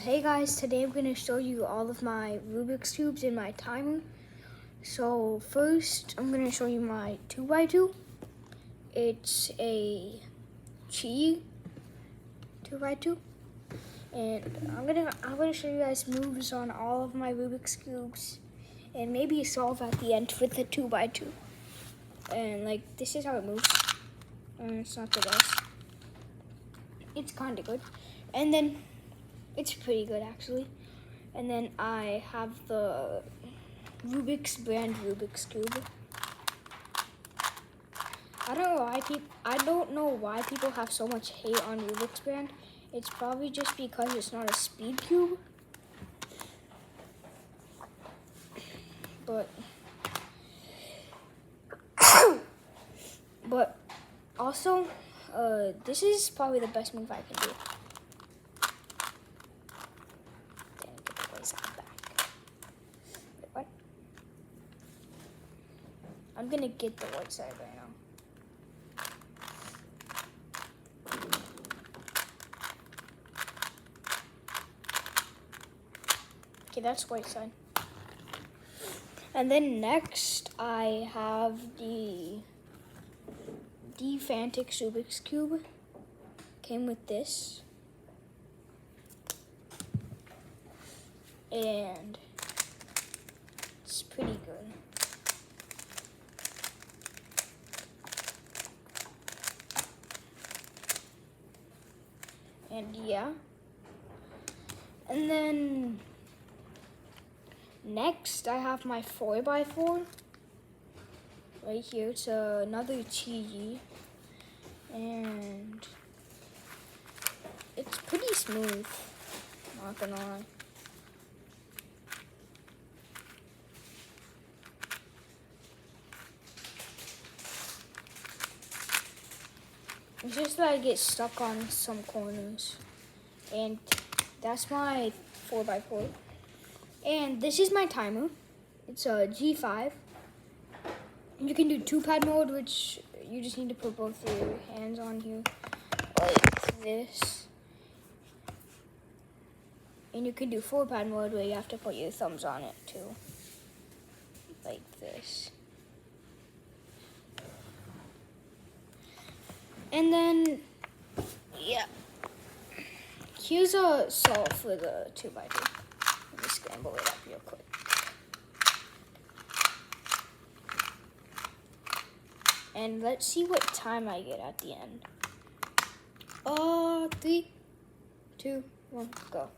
Hey guys, today I'm going to show you all of my Rubik's Cubes in my timer. So first, I'm going to show you my 2x2. It's a Chi 2x2. And I'm gonna show you guys moves on all of my Rubik's Cubes. And maybe solve at the end with the 2x2. And like, this is how it moves. And it's not the best. It's kind of good. And then it's pretty good actually. And then I have the Rubik's brand Rubik's Cube. I don't know why people have so much hate on Rubik's brand. It's probably just because it's not a speed cube. But also, this is probably the best move I can do. What? I'm gonna get the white side right now. Okay, that's white side. And then next, I have the Fantix Rubik's Cube. Came with this. And it's pretty good. And yeah. And then next I have my 4x4 right here. It's another Chi, and it's pretty smooth, not gonna lie. It's just that I get stuck on some corners. And that's my 4x4. And this is my timer. It's a G5. And you can do 2-pad mode, which you just need to put both your hands on here, like this. And you can do 4-pad mode, where you have to put your thumbs on it too, like this. And then, yeah, here's a solve for the 2x2. Let me scramble it up real quick. And let's see what time I get at the end. 3, 2, 1, go.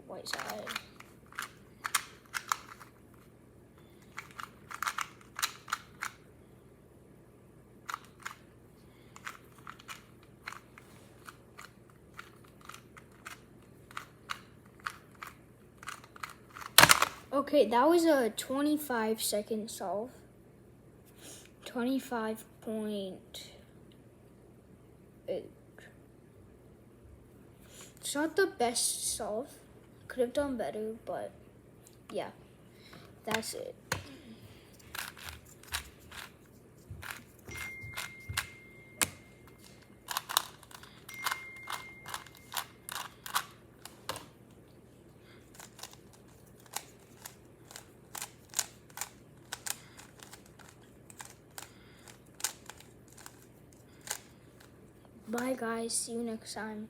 White side. Okay, that was a 25-second solve. 25.8. It's not the best solve. Could have done better, but yeah, that's it. Bye guys, see you next time.